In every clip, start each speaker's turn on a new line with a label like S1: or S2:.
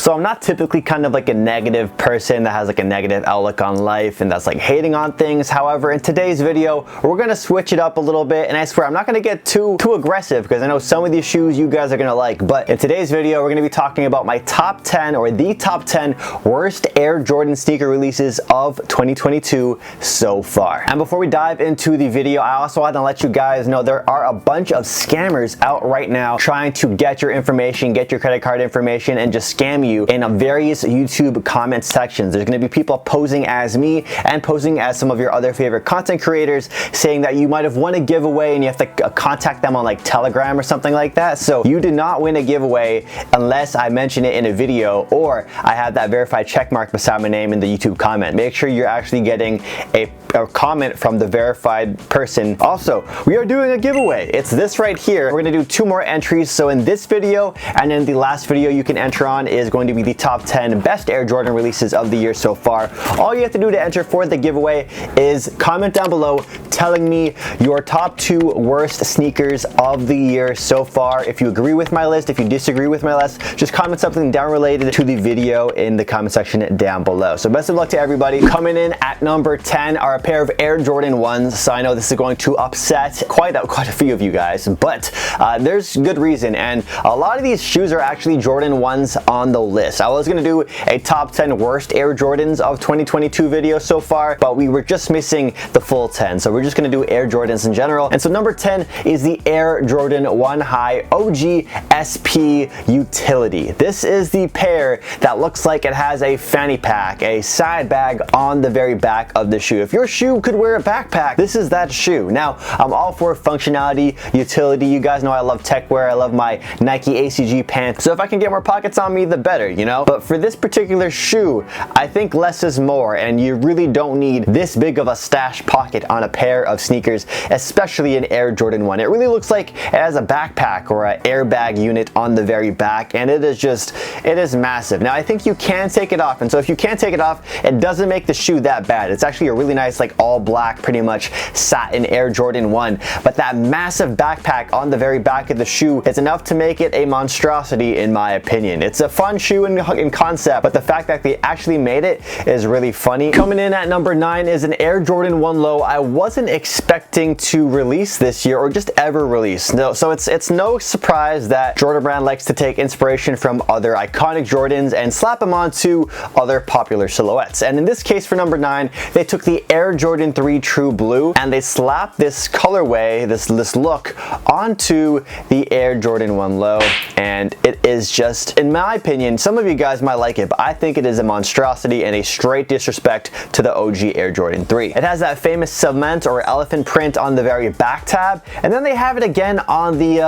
S1: So I'm not typically kind of like a negative person that has like a negative outlook on life and that's like hating on things. However, in today's video, we're gonna switch it up a little bit, and I swear I'm not gonna get too aggressive because I know some of these shoes you guys are gonna like. But in today's video, we're gonna be talking about my top 10 or the top 10 worst Air Jordan sneaker releases of 2022 so far. And before we dive into the video, I also want to let you guys know there are a bunch of scammers out right now trying to get your information, get your credit card information, and just scam you in various YouTube comment sections. There's going to be people posing as me and posing as some of your other favorite content creators, saying that you might have won a giveaway and you have to contact them on like Telegram or something like that. So you did not win a giveaway unless I mention it in a video or I have that verified check mark beside my name in the YouTube comment. Make sure you're actually getting a comment from the verified person. Also, we are doing a giveaway. It's this right here. We're gonna do 2 more entries. So in this video and in the last video you can enter on is going to be the top 10 best Air Jordan releases of the year so far. All you have to do to enter for the giveaway is comment down below telling me your top 2 worst sneakers of the year so far. If you agree with my list, if you disagree with my list, just comment something down related to the video in the comment section down below. So best of luck to everybody. Coming in at number 10 are a pair of Air Jordan 1s. So I know this is going to upset quite a few of you guys, but there's good reason, and a lot of these shoes are actually Jordan 1s on the list. I was gonna do a top 10 worst Air Jordans of 2022 video so far, but we were just missing the full 10, so we're just gonna do Air Jordans in general. And so number 10 is the Air Jordan 1 High OG SP Utility. This is the pair that looks like it has a fanny pack, a side bag on the very back of the shoe. If your shoe could wear a backpack, this is that shoe. Now, I'm all for functionality, utility. You guys know I love tech wear. I love my Nike ACG pants. So if I can get more pockets on me, the better, you know? But for this particular shoe, I think less is more, and you really don't need this big of a stash pocket on a pair of sneakers, especially an Air Jordan 1. It really looks like it has a backpack or an airbag unit on the very back, and it is massive. Now, I think you can take it off, and so if you can't take it off, it doesn't make the shoe that bad. It's actually a really nice, like all black, pretty much satin Air Jordan 1, but that massive backpack on the very back of the shoe is enough to make it a monstrosity in my opinion. It's a fun shoe in concept, but the fact that they actually made it is really funny. Coming in at number 9 is an Air Jordan 1 Low I wasn't expecting to release this year or just ever release. No, so it's no surprise that Jordan Brand likes to take inspiration from other iconic Jordans and slap them onto other popular silhouettes. And in this case for number 9, they took the Air Jordan 3 True Blue and they slapped this colorway, this look onto the Air Jordan 1 Low, and it is just, in my opinion, some of you guys might like it, but I think it is a monstrosity and a straight disrespect to the OG Air Jordan 3. It has that famous cement or elephant print on the very back tab, and then they have it again on the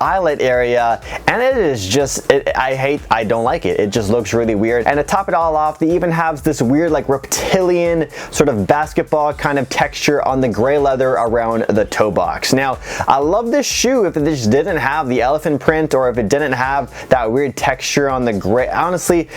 S1: eyelet area, and it is just, I don't like it. It just looks really weird. And to top it all off, they even have this weird like reptilian sort of basketball kind of texture on the gray leather around the toe box. Now, I love this shoe if it just didn't have the elephant print or if it didn't have that weird texture on the gray. Honestly,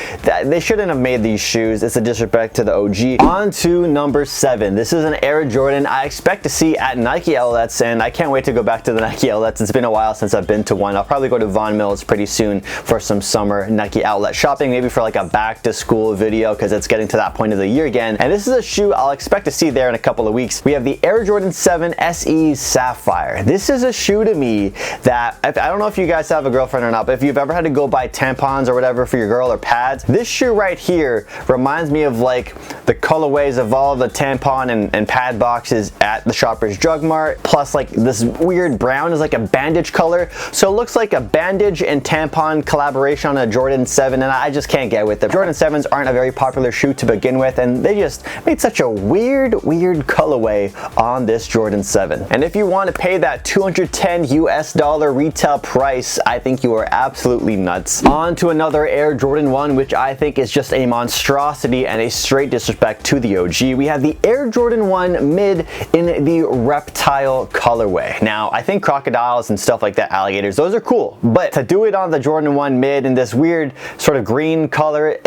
S1: they shouldn't have made these shoes. It's a disrespect to the OG. On to number 7. This is an Air Jordan I expect to see at Nike outlets, and I can't wait to go back to the Nike outlets. It's been a while since I've been to one. I'll probably go to Von Mills pretty soon for some summer Nike outlet shopping, maybe for like a back to school video because it's getting to that point of the year again. And this is a shoe I'll expect to see there in a couple of weeks. We have the Air Jordan 7 SE Sapphire. This is a shoe to me that, I don't know if you guys have a girlfriend or not, but if you've ever had to go buy tampons or whatever for your girl or pads, this shoe right here reminds me of like the colorways of all the tampon and pad boxes at the Shoppers Drug Mart, plus like this weird brown is like a bandage color, so it looks like a bandage and tampon collaboration on a Jordan 7, and I just can't get with it. Jordan 7s aren't a very popular shoe to begin with, and they just made such a weird colorway on this Jordan 7. And if you want to pay that $210 US retail price, I think you are absolutely nuts. On to another Air Jordan 1, which I think is just a monstrosity and a straight disrespect to the OG. We have the Air Jordan 1 Mid in the reptile colorway. Now, I think crocodiles and stuff like that, alligators, those are cool, but to do it on the Jordan 1 Mid in this weird sort of green color,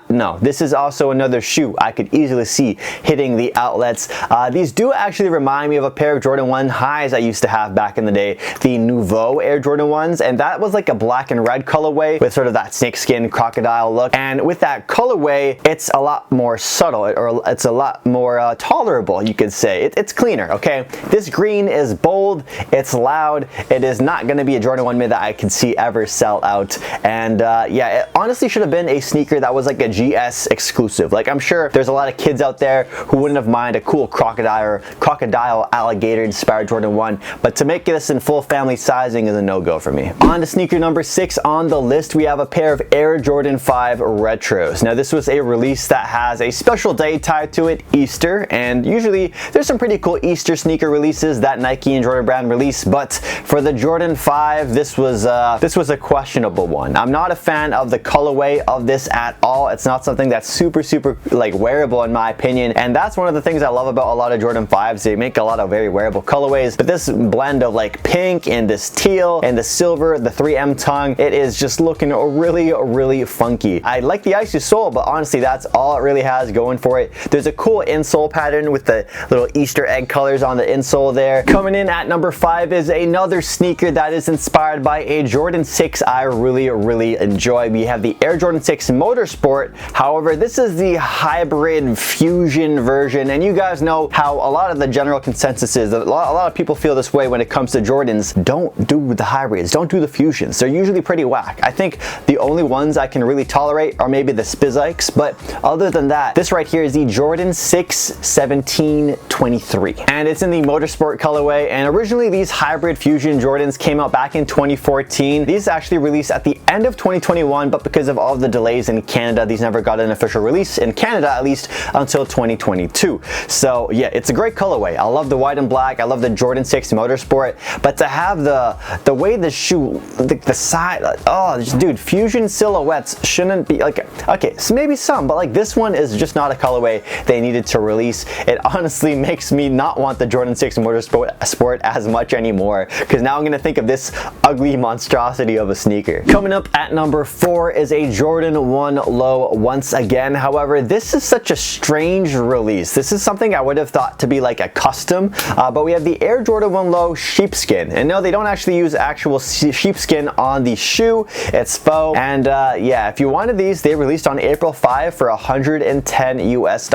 S1: no. This is also another shoe I could easily see hitting the outlets. These do actually remind me of a pair of Jordan 1 highs I used to have back in the day, the Nouveau Air Jordan 1s, and that was like a black and red colorway with sort of that snakeskin crocodile look. And with that colorway, it's a lot more subtle, or it's a lot more tolerable, you could say. It's cleaner, okay? This green is bold, it's loud, it is not going to be a Jordan 1 mid that I can see ever sell out. And yeah, it honestly should have been a sneaker that was like a GS exclusive. Like, I'm sure there's a lot of kids out there who wouldn't have minded a cool crocodile alligator inspired Jordan 1, but to make this in full family sizing is a no-go for me. On to sneaker number 6 on the list, we have a pair of Air Jordan 5 Retros. Now, this was a release that has a special day tied to it, Easter, and usually there's some pretty cool Easter sneaker releases that Nike and Jordan Brand release, but for the Jordan 5, this was a questionable one. I'm not a fan of the colorway of this at all. It's not something that's super like wearable in my opinion, and that's one of the things I love about a lot of Jordan 5s. They make a lot of very wearable colorways, but this blend of like pink and this teal and the silver, the 3M tongue, it is just looking really funky. I like the icy sole, but honestly that's all it really has going for it. There's a cool insole pattern with the little Easter egg colors on the insole there. Coming in at number 5 is another sneaker that is inspired by a Jordan 6 I really enjoy. We have the Air Jordan 6 Motorsport. However, this is the hybrid fusion version, and you guys know how a lot of the general consensus is that a lot of people feel this way when it comes to Jordans. Don't do the hybrids, don't do the fusions. They're usually pretty whack. I think the only ones I can really tolerate are maybe the Spizikes, but other than that, this right here is the Jordan 6 1723, and it's in the Motorsport colorway. And originally these hybrid fusion Jordans came out back in 2014. These actually released at the end of 2021, but because of all the delays in Canada, these never got an official release in Canada, at least until 2022. So yeah, it's a great colorway. I love the white and black. I love the Jordan 6 Motorsport, but to have the way the shoe, the side, oh dude, fusion silhouettes shouldn't be like, okay, so maybe some, but like this one is just not a colorway they needed to release. It honestly makes me not want the Jordan 6 Motorsport as much anymore, because now I'm gonna think of this ugly monstrosity of a sneaker. Coming up at number 4 is a Jordan 1 Low once again. However, this is such a strange release. This is something I would have thought to be like a custom, but we have the Air Jordan 1 Low sheepskin, and no, they don't actually use actual sheepskin on the shoe. It's faux, and yeah, if you wanted these, they released on April 5 for $110 US,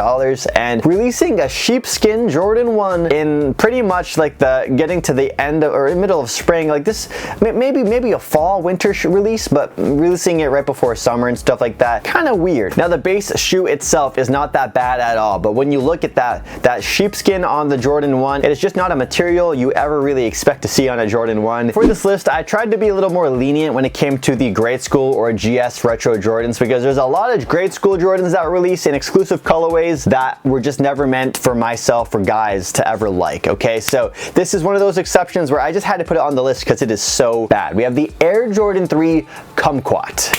S1: and releasing a sheepskin Jordan 1 in pretty much like the getting to the end of, or in middle of spring, like this, maybe a fall winter release, but releasing it right before summer and stuff like that, kind of weird. Now the base shoe itself is not that bad at all, but when you look at that sheepskin on the Jordan 1, it is just not a material you ever really expect to see on a Jordan 1. For this list, I tried to be a little more lenient when it came to the grade school or GS retro Jordans, because there's a lot of grade school Jordans that release in exclusive colorways that were just never meant for myself or guys to ever like, okay? So this is one of those exceptions where I just had to put it on the list because it is so bad. We have the Air Jordan 3 Kumquat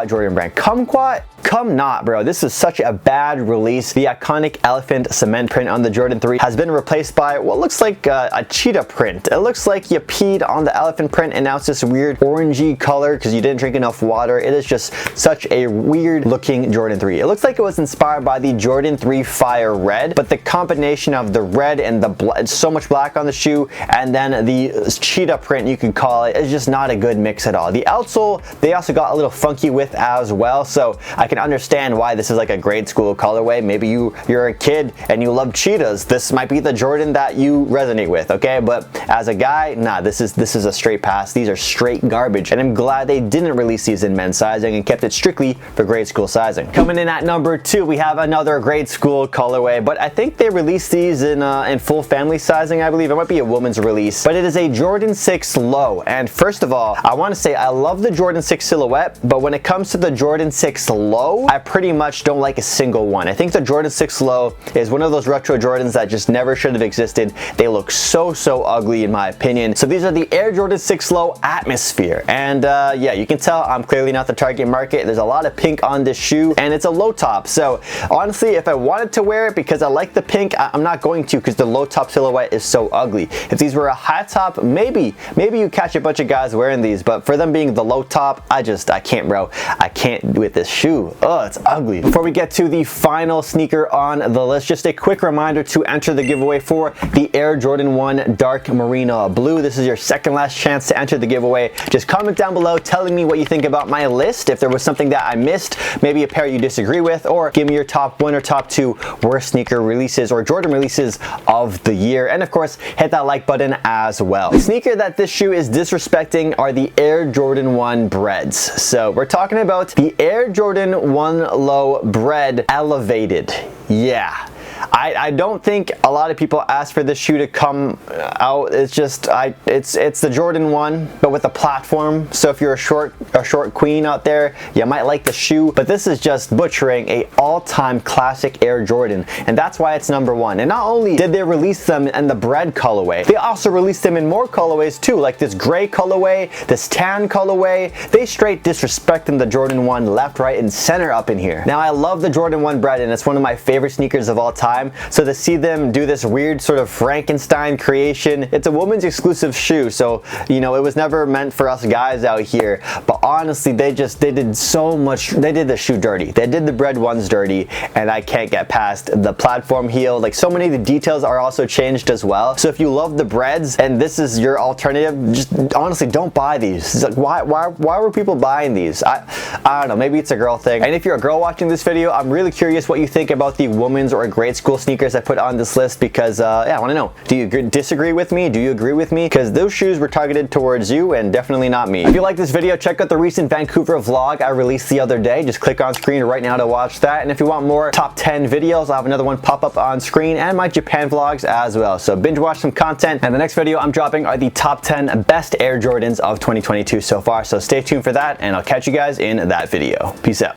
S1: Jordan Brand. Kumquat? Come not, bro. This is such a bad release. The iconic elephant cement print on the Jordan 3 has been replaced by what looks like a cheetah print. It looks like you peed on the elephant print and now it's this weird orangey color because you didn't drink enough water. It is just such a weird looking Jordan 3. It looks like it was inspired by the Jordan 3 Fire Red, but the combination of the red and the so much black on the shoe and then the cheetah print, you could call it, is just not a good mix at all. The outsole, they also got a little funky with as well, so I can understand why this is like a grade school colorway. Maybe you're a kid and you love cheetahs. This might be the Jordan that you resonate with, okay? But as a guy, nah, this is a straight pass. These are straight garbage, and I'm glad they didn't release these in men's sizing and kept it strictly for grade school sizing. Coming in at number 2, we have another grade school colorway, but I think they released these in full family sizing, I believe. It might be a woman's release, but it is a Jordan 6 Low. And first of all, I want to say I love the Jordan 6 silhouette, but when it comes to the Jordan 6 Low, I pretty much don't like a single one. I think the Jordan 6 Low is one of those retro Jordans that just never should have existed. They look so ugly in my opinion. So these are the Air Jordan 6 Low Atmosphere, and yeah, you can tell I'm clearly not the target market. There's a lot of pink on this shoe, and it's a low top. So honestly, if I wanted to wear it because I like the pink, I'm not going to, because the low top silhouette is so ugly. If these were a high top, maybe you catch a bunch of guys wearing these, but for them being the low top, I can't, bro. I can't with this shoe. too. Oh, it's ugly. Before we get to the final sneaker on the list, just a quick reminder to enter the giveaway for the Air Jordan 1 Dark Marina Blue. This is your second last chance to enter the giveaway. Just comment down below telling me what you think about my list, if there was something that I missed, maybe a pair you disagree with, or give me your top 1 or top 2 worst sneaker releases or Jordan releases of the year. And of course, hit that like button as well. The sneaker that this shoe is disrespecting are the Air Jordan 1 Breads. So we're talking about the Air Jordan 1 Low Bread Elevated. Yeah. I don't think a lot of people ask for this shoe to come out. It's just it's the Jordan 1 but with a platform. So if you're a short queen out there, you might like the shoe, but this is just butchering a all-time classic Air Jordan, and that's why it's number 1. And not only did they release them in the bread colorway, they also released them in more colorways too, like this gray colorway, this tan colorway. They straight disrespecting the Jordan 1 left, right, and center up in here. Now I love the Jordan 1 Bread, and it's one of my favorite sneakers of all time. So to see them do this weird sort of Frankenstein creation, it's a woman's exclusive shoe, so you know it was never meant for us guys out here. But honestly, they did so much. They did the shoe dirty. They did the bread ones dirty, and I can't get past the platform heel. Like, so many of the details are also changed as well. So if you love the breads and this is your alternative, just honestly don't buy these. It's like, why were people buying these? I don't know, maybe it's a girl thing. And if you're a girl watching this video, I'm really curious what you think about the women's or grade school sneakers I put on this list, because yeah, I want to know, do you disagree with me? Do you agree with me? Because those shoes were targeted towards you and definitely not me. If you like this video, check out the recent Vancouver vlog I released the other day. Just click on screen right now to watch that. And if you want more top 10 videos, I'll have another one pop up on screen, and my Japan vlogs as well. So binge watch some content, and the next video I'm dropping are the top 10 best Air Jordans of 2022 so far. So stay tuned for that, and I'll catch you guys in that video. Peace out.